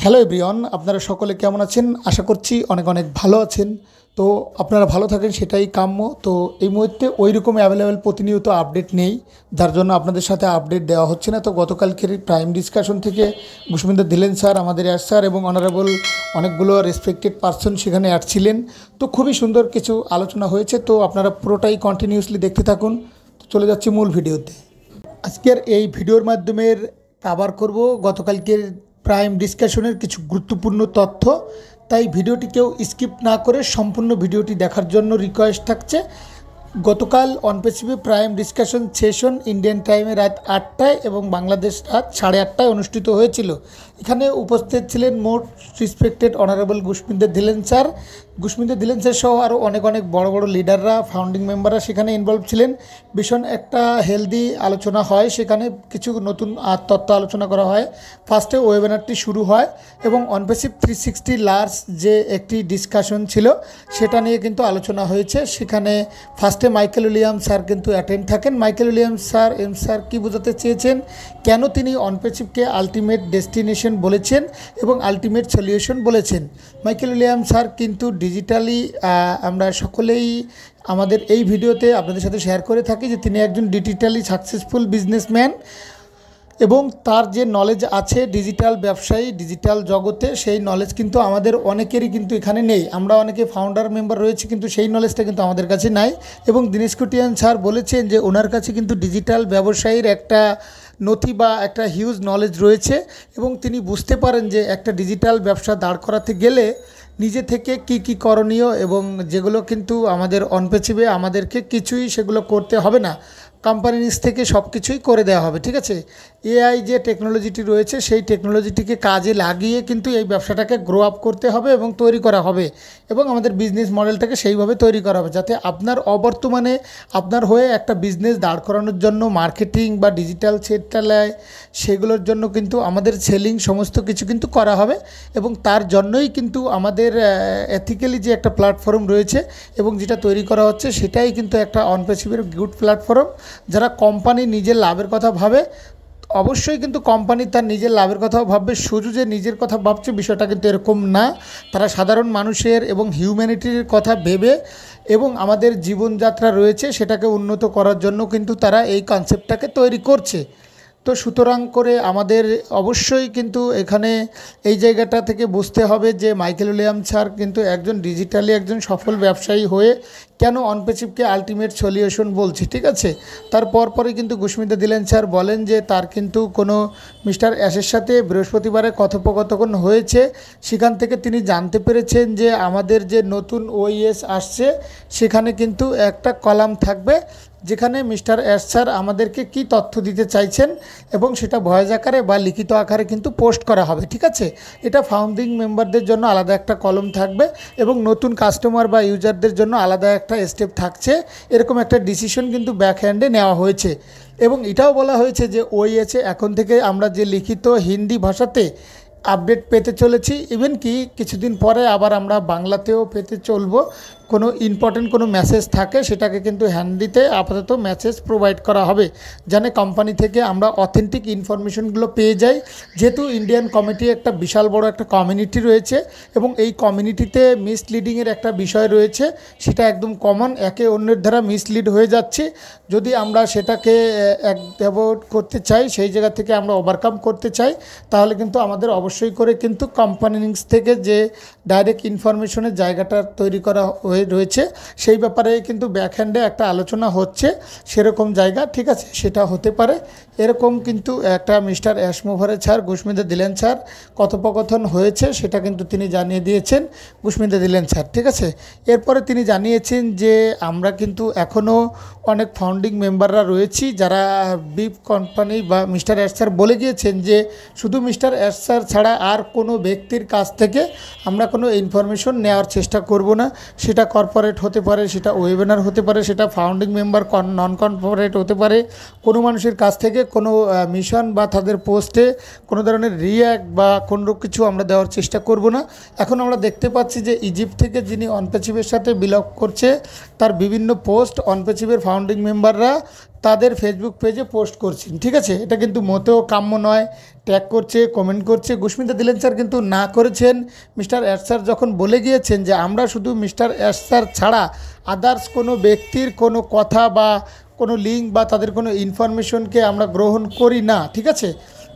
Hello everyone, আপনারা সকলে কেমন আছেন? আশা করছি অনেক অনেক ভালো আছেন। তো আপনারা ভালো থাকেন সেটাই কাম্য। তো এই মুহূর্তে ওই রকম অ্যাভেলেবেল প্রতিনিয়ত আপডেট নেই, যার জন্য আপনাদের সাথে আপডেট দেওয়া হচ্ছে না। তো গতকালকের প্রাইম ডিসকাশন থেকে গুশমিন্দর দিলেন স্যার, আমাদের অ্যাড স্যার এবং অনারেবল অনেকগুলো রেসপেক্টেড পার্সন সেখানে অ্যাড ছিলেন। তো খুবই সুন্দর কিছু আলোচনা হয়েছে। তো আপনারা পুরোটাই কন্টিনিউসলি দেখতে থাকুন। তো চলে যাচ্ছি মূল ভিডিওতে। আজকের এই ভিডিওর মাধ্যমে কভার করব গতকালকের প্রাইম ডিসকাশনের কিছু গুরুত্বপূর্ণ তথ্য। তাই ভিডিওটি কেউ স্কিপ না করে সম্পূর্ণ ভিডিওটি দেখার জন্য রিকোয়েস্ট থাকছে। গতকাল অনপেসিফে প্রাইম ডিসকাশন সেশন ইন্ডিয়ান টাইমে রাত 8টায় এবং বাংলাদেশ রাত 8:30টায় অনুষ্ঠিত হয়েছিল। এখানে উপস্থিত ছিলেন মোস্ট রেসপেক্টেড অনারেবল গুশমিন্দর দিলেন স্যার, গুশমিন্দর দিলেন স্যার সহ আরও অনেক অনেক বড় বড় লিডাররা, ফাউন্ডিং মেম্বাররা সেখানে ইনভলভ ছিলেন। ভীষণ একটা হেলদি আলোচনা হয়, সেখানে কিছু নতুন তত্ত্ব আলোচনা করা হয়। ফার্স্টে ওয়েবিনারটি শুরু হয় এবং অনপেসিভ 360 লার্জ যে একটি ডিসকাশন ছিল সেটা নিয়ে কিন্তু আলোচনা হয়েছে। সেখানে ফার্স্টে মাইকেল উইলিয়াম স্যার কিন্তু অ্যাটেন্ড থাকেন। মাইকেল উইলিয়াম স্যার কী বোঝাতে চেয়েছেন, কেন তিনি অনপেসিভকে আলটিমেট ডেস্টিনেশন বলেছেন এবং আলটিমেট সলিউশন বলেছেন। মাইকেল উইলিয়াম স্যার কিন্তু ডিজিটালি আমরা সকলেই আমাদের এই ভিডিওতে আপনাদের সাথে শেয়ার করে থাকি যে তিনি একজন ডিজিটালি সাকসেসফুল বিজনেসম্যান এবং তার যে নলেজ আছে ডিজিটাল ব্যবসায়ী, ডিজিটাল জগতে, সেই নলেজ কিন্তু আমাদের অনেকেরই কিন্তু এখানে নেই। আমরা অনেকে ফাউন্ডার মেম্বার রয়েছে কিন্তু সেই নলেজটা কিন্তু আমাদের কাছে নাই। এবং দীনেশ কুটিয়ান স্যার বলেছেন যে ওনার কাছে কিন্তু ডিজিটাল ব্যবসায়ীর একটা নথি বা একটা হিউজ নলেজ রয়েছে এবং তিনি বুঝতে পারেন যে একটা ডিজিটাল ব্যবসা দাঁড় করাতে গেলে নিজে থেকে কি করণীয় এবং যেগুলো কিন্তু আমাদের অনপেসিভে আমাদেরকে কিছুই সেগুলো করতে হবে না, কোম্পানি নিজ থেকে সব কিছুই করে দেওয়া হবে। ঠিক আছে, এআই যে টেকনোলজিটি রয়েছে সেই টেকনোলজিটিকে কাজে লাগিয়ে কিন্তু এই ব্যবসাটাকে গ্রো আপ করতে হবে এবং তৈরি করা হবে এবং আমাদের বিজনেস মডেলটাকে সেইভাবে তৈরি করা হবে যাতে আপনার অবর্তমানে আপনার হয়ে একটা বিজনেস দাঁড় করানোর জন্য মার্কেটিং বা ডিজিটাল সেক্টরে সেগুলোর জন্য কিন্তু আমাদের সেলিং সমস্ত কিছু কিন্তু করা হবে এবং তার জন্যই কিন্তু আমাদের এথিক্যালি যে একটা প্ল্যাটফর্ম রয়েছে এবং যেটা তৈরি করা হচ্ছে সেটাই কিন্তু একটা অনপেসিভের গুড প্ল্যাটফর্ম। যারা কোম্পানি নিজের লাভের কথা ভাবে অবশ্যই কিন্তু কোম্পানি তার নিজের লাভের কথাও ভাববে, শুধু যে নিজের কথা ভাবছে বিষয়টা কিন্তু এরকম না। তারা সাধারণ মানুষের এবং হিউম্যানিটির কথা ভেবে এবং আমাদের জীবনযাত্রা রয়েছে সেটাকে উন্নত করার জন্য কিন্তু তারা এই কনসেপ্টটাকে তৈরি করছে। তো সুতরাং করে আমাদের অবশ্যই কিন্তু এখানে এই জায়গাটা থেকে বুঝতে হবে যে মাইকেল উইলিয়াম স্যার কিন্তু একজন ডিজিটালি একজন সফল ব্যবসায়ী হয়ে কেন অনপেসিভকে আলটিমেট সলিউশন বলছে। ঠিক আছে, তারপরে কিন্তু গুশমিন্দর দিলেন স্যার বলেন যে তার কিন্তু কোনো মিস্টার অ্যাশের সাথে বৃহস্পতিবারে কথোপকথন হয়েছে, সেখান থেকে তিনি জানতে পেরেছেন যে আমাদের যে নতুন ওইএস আসছে সেখানে কিন্তু একটা কলাম থাকবে যেখানে মিস্টার অ্যাশ স্যার আমাদেরকে কী তথ্য দিতে চাইছেন এবং সেটা ভয়েস আকারে বা লিখিত আকারে কিন্তু পোস্ট করা হবে। ঠিক আছে, এটা ফাউন্ডিং মেম্বারদের জন্য আলাদা একটা কলম থাকবে এবং নতুন কাস্টমার বা ইউজারদের জন্য আলাদা একটা স্টেপ থাকছে। এরকম একটা ডিসিশন কিন্তু ব্যাক হ্যান্ডে নেওয়া হয়েছে এবং এটাও বলা হয়েছে যে ওইএসে এখন থেকে আমরা যে লিখিত হিন্দি ভাষাতে আপডেট পেতে চলেছি, ইভেন কি কিছুদিন পরে আবার আমরা বাংলাতেও পেতে চলবো। কোনো ইম্পর্টেন্ট কোনো মেসেজ থাকে সেটাকে কিন্তু হিন্দিতে আপাতত মেসেজ প্রোভাইড করা হবে যেন কোম্পানি থেকে আমরা অথেন্টিক ইনফরমেশনগুলো পেয়ে যাই। যেহেতু ইন্ডিয়ান কমিটি একটা বিশাল বড় একটা কমিউনিটি রয়েছে এবং এই কমিউনিটিতে মিসলিডিংয়ের একটা বিষয় রয়েছে, সেটা একদম কমন, একে অন্যের দ্বারা মিসলিড হয়ে যাচ্ছে। যদি আমরা সেটাকে অ্যাভয়েড করতে চাই, সেই জায়গা থেকে আমরা ওভারকাম করতে চাই, তাহলে কিন্তু আমাদের অবশ্যই করে কিন্তু কোম্পানি থেকে যে ডাইরেক্ট ইনফরমেশনের জায়গাটা তৈরি করা রয়েছে সেই ব্যাপারে কিন্তু ব্যাকহ্যান্ডে একটা আলোচনা হচ্ছে সেরকম জায়গা। ঠিক আছে, সেটা হতে পারে এরকম কিন্তু একটা মিস্টার অ্যাশমোভারের স্যার গুশমিন্দর দিলেন স্যার কথোপকথন হয়েছে সেটা কিন্তু তিনি জানিয়ে দিয়েছেন গুশমিন্দর দিলেন স্যার। ঠিক আছে, এরপরে তিনি জানিয়েছেন যে আমরা কিন্তু এখনও অনেক ফাউন্ডিং মেম্বাররা রয়েছি যারা বিপ কোম্পানি বা মিস্টার অ্যাশ স্যার বলে গিয়েছেন যে শুধু মিস্টার অ্যাশ স্যার ছাড়া আর কোনো ব্যক্তির কাছ থেকে আমরা কোনো ইনফরমেশন নেওয়ার চেষ্টা করব না। সেটা কর্পোরেট হতে পারে, সেটা ওয়েবিনার হতে পারে, সেটা ফাউন্ডিং মেম্বার নন কর্পোরেট হতে পারে, কোনো মানুষের কাছ থেকে কোনো মিশন বা তাদের পোস্টে কোনো ধরনের রিঅ্যাক্ট বা কোনো কিছু আমরা দেওয়ার চেষ্টা করব না। এখন আমরা দেখতে পাচ্ছি যে ইজিপ্ট থেকে যিনি অনপেসিভের সাথে বিলগ করছে তার বিভিন্ন পোস্ট অনপেসিভের ফাউন্ডিং মেম্বাররা তাদের ফেসবুক পেজে পোস্ট করছেন, ঠিক আছে। এটা কিন্তু মোটেও কাম্য নয়। ট্যাগ করছে, কমেন্ট করছে। গুশমিতা দিলেন স্যার কিন্তু না করেছেন। মিস্টার এস স্যার যখন বলে গিয়েছেন যে আমরা শুধু মিস্টার এস স্যার ছাড়া আদার্স কোনো ব্যক্তির কোনো কথা বা কোনো লিঙ্ক বা তাদের কোনো ইনফরমেশনকে আমরা গ্রহণ করি না, ঠিক আছে।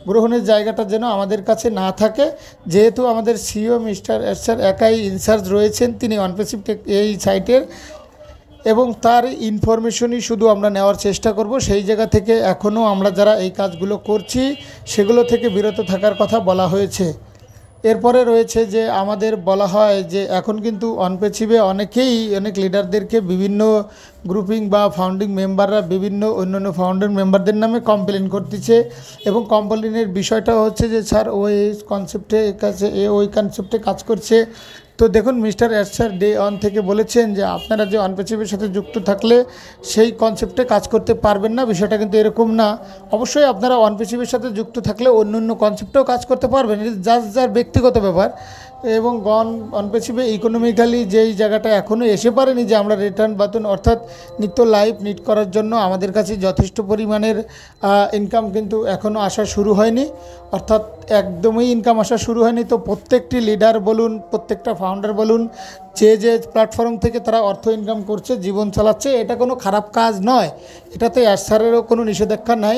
গ্রহণের জায়গাটা যেন আমাদের কাছে না থাকে, যেহেতু আমাদের সিইও মিস্টার এস স্যার একাই ইনচার্জ রয়েছেন, তিনি অনপেসিভ এই সাইটের, এবং তার ইনফরমেশনই শুধু আমরা নেওয়ার চেষ্টা করব। সেই জায়গা থেকে এখনও আমরা যারা এই কাজগুলো করছি সেগুলো থেকে বিরত থাকার কথা বলা হয়েছে। এরপরে রয়েছে যে আমাদের বলা হয় যে এখন কিন্তু অনপেসিভে অনেকেই অনেক লিডারদেরকে বিভিন্ন গ্রুপিং বা ফাউন্ডিং মেম্বাররা বিভিন্ন অন্যান্য ফাউন্ডার মেম্বারদের নামে কমপ্লেন করতেছে, এবং কমপ্লেনের বিষয়টা হচ্ছে যে স্যার ওই কনসেপ্টে কাছে ওই কনসেপ্টে কাজ করছে। তো দেখুন, mister S sir day one থেকে বলেছেন যে আপনারা যে অনপেসিভের সাথে যুক্ত থাকলে সেই কনসেপ্টে কাজ করতে পারবেন না। বিষয়টা কিন্তু এরকম না। অবশ্যই আপনারা অনপেসিভের সাথে যুক্ত থাকলে অন্য অন্য কনসেপ্টেও কাজ করতে পারবেন, এটা যার ব্যক্তিগত ব্যাপার। এবং অনপেসিভে ইকোনমিক্যালি যেই জায়গাটা এখনও এসে পারেনি যে আমরা রিটার্ন বাটন অর্থাৎ নিত্য লাইভ নিট করার জন্য আমাদের কাছে যথেষ্ট পরিমাণের ইনকাম কিন্তু এখনও আসা শুরু হয়নি, অর্থাৎ একদমই ইনকাম আসা শুরু হয়নি। তো প্রত্যেকটি লিডার বলুন, প্রত্যেকটা ফাউন্ডার বলুন, যে প্ল্যাটফর্ম থেকে তারা অর্থ ইনকাম করছে, জীবন চালাচ্ছে, এটা কোনো খারাপ কাজ নয়, এটাতে এস স্যারেরও কোনো নিষেধাজ্ঞা নাই।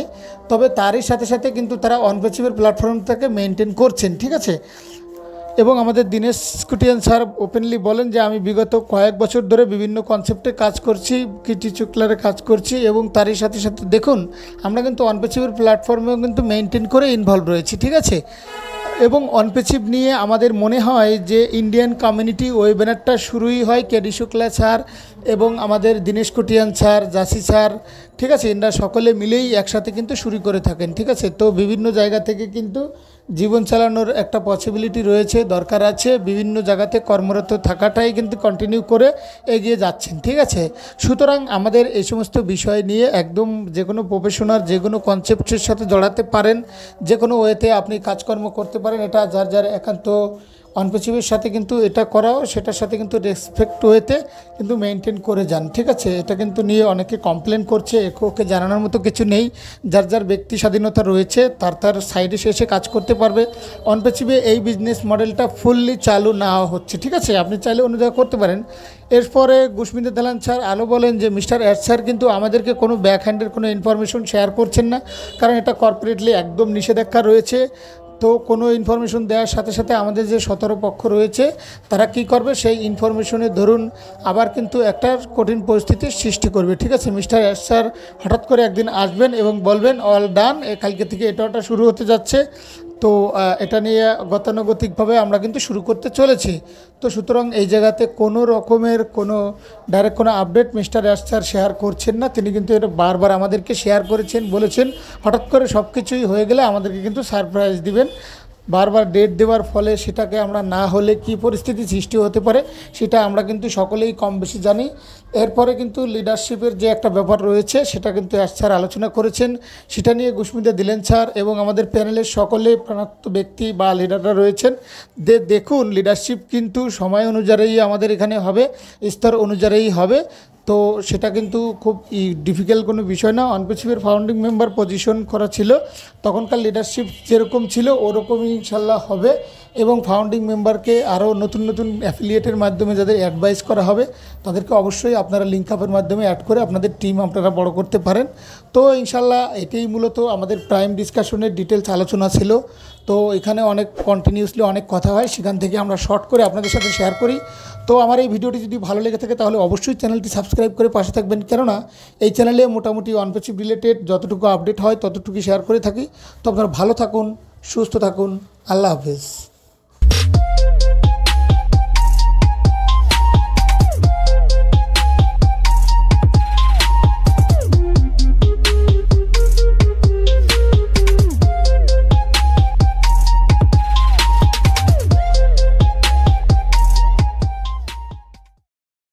তবে তারই সাথে সাথে কিন্তু তারা অনপেসিভের প্ল্যাটফর্মটাকে মেনটেন করছেন, ঠিক আছে। এবং আমাদের দীনেশ কুটিয়ান স্যার ওপেনলি বলেন যে আমি বিগত কয়েক বছর ধরে বিভিন্ন কনসেপ্টে কাজ করছি, কিটি চুকলারে কাজ করছি, এবং তারই সাথে সাথে দেখুন আমরা কিন্তু অনপেসিভের প্ল্যাটফর্মেও কিন্তু মেনটেন করে ইনভলভ রয়েছি, ঠিক আছে। এবং অনপেসিভ নিয়ে আমাদের মনে হয় যে ইন্ডিয়ান কমিউনিটি ওয়েবিনারটা শুরুই হয় কেডি শুক্লা স্যার এবং আমাদের দীনেশ কুটিয়ান স্যার, জাসি স্যার, ঠিক আছে। এরা সকলে মিলেই একসাথে কিন্তু শুরু করে থাকেন, ঠিক আছে। তো বিভিন্ন জায়গা থেকে কিন্তু জীবন চালানোর একটা পসিবিলিটি রয়েছে, দরকার আছে। বিভিন্ন জায়গাতে কর্মরত থাকাটাই কিন্তু কন্টিনিউ করে এগিয়ে যাচ্ছেন, ঠিক আছে। সুতরাং আমাদের এই সমস্ত বিষয় নিয়ে একদম যে কোনো প্রফেশনাল যে কোনো কনসেপ্টের সাথে জড়াতে পারেন, যে কোনো ওয়েতে আপনি কাজকর্ম করতে পারেন। এটা যার একান্ত অনপেসিভের সাথে কিন্তু এটা করাও সেটার সাথে কিন্তু রেসপেক্ট ওয়েতে কিন্তু মেনটেন করে যান, ঠিক আছে। এটা কিন্তু নিয়ে অনেকে কমপ্লেন করছে, ওকে জানানোর মতো কিছু নেই। যার ব্যক্তি স্বাধীনতা রয়েছে তার সাইডে এসে কাজ করতে পারবে। অনপেসিভে এই বিজনেস মডেলটা ফুললি চালু না হচ্ছে, ঠিক আছে। আপনি চাইলে অন্য জায়গায় করতে পারেন। এরপরে গুশমিতা দালান স্যার আলো বলেন যে মিস্টার এস স্যার কিন্তু আমাদেরকে কোনো ব্যাকহ্যান্ডের কোনো ইনফরমেশন শেয়ার করছেন না, কারণ এটা কর্পোরেটলি একদম নিষেধাজ্ঞা রয়েছে। তো কোনো ইনফরমেশন দেওয়ার সাথে সাথে আমাদের যে 17 পক্ষ রয়েছে তারা কি করবে, সেই ইনফরমেশনের ধরুন আবার কিন্তু একটা কঠিন পরিস্থিতির সৃষ্টি করবে, ঠিক আছে। মিস্টার এস স্যার হঠাৎ করে একদিন আসবেন এবং বলবেন অল ডান, কালকে থেকে এটা শুরু হতে যাচ্ছে। তো এটা নিয়ে গতানুগতিকভাবে আমরা কিন্তু শুরু করতে চলেছি। তো সুতরাং এই জায়গাতে কোনো রকমের কোনো ডাইরেক্ট কোনো update mister S sir share করছেন না। তিনি কিন্তু এটা বারবার আমাদেরকে শেয়ার করেছেন, বলেছেন হঠাৎ করে সব কিছুই হয়ে গেলে আমাদেরকে কিন্তু সারপ্রাইজ দিবেন। বারবার ডেট দেওয়ার ফলে সেটাকে আমরা না হলে কি পরিস্থিতি সৃষ্টি হতে পারে সেটা আমরা কিন্তু সকলেই কম বেশি জানি। এরপরে কিন্তু লিডারশিপের যে একটা ব্যাপার রয়েছে সেটা কিন্তু এস স্যার আলোচনা করেছেন, সেটা নিয়ে গুশমিতা দিলেন স্যার এবং আমাদের প্যানেলের সকলে প্রাণাত্ম ব্যক্তি বা লিডাররা রয়েছেন। দেখুন লিডারশিপ কিন্তু সময় অনুযায়ী আমাদের এখানে হবে, স্তর অনুযায়ী হবে। তো সেটা কিন্তু খুব ডিফিকাল্ট কোনো বিষয় না। অনপেসিভের ফাউন্ডিং মেম্বার পজিশন করা ছিল, তখনকার লিডারশিপ যেরকম ছিল ওরকমই ইনশাল্লাহ হবে। এবং ফাউন্ডিং মেম্বারকে আরও নতুন নতুন অ্যাফিলিয়েটের মাধ্যমে যাদের অ্যাডভাইস করা হবে তাদেরকে অবশ্যই আপনারা লিঙ্ক আপের মাধ্যমে অ্যাড করে আপনাদের টিম আপনারা বড় করতে পারেন। তো ইনশাল্লাহ এটাই মূলত আমাদের প্রাইম ডিসকাশনের ডিটেলস আলোচনা ছিল। তো এখানে অনেক কন্টিনিউসলি অনেক কথা হয়, সেখান থেকে আমরা শর্ট করে আপনাদের সাথে শেয়ার করি। তো আমার এই ভিডিওটি যদি ভালো লেগে থাকে তাহলে অবশ্যই চ্যানেলটি সাবস্ক্রাইব করে পাশে থাকবেন, কেননা এই চ্যানেলে মোটামুটি অনপেসিভ রিলেটেড যতটুকু আপডেট হয় ততটুকু শেয়ার করে থাকি। তো আপনারা ভালো থাকুন, সুস্থ থাকুন, আল্লাহ হাফেজ।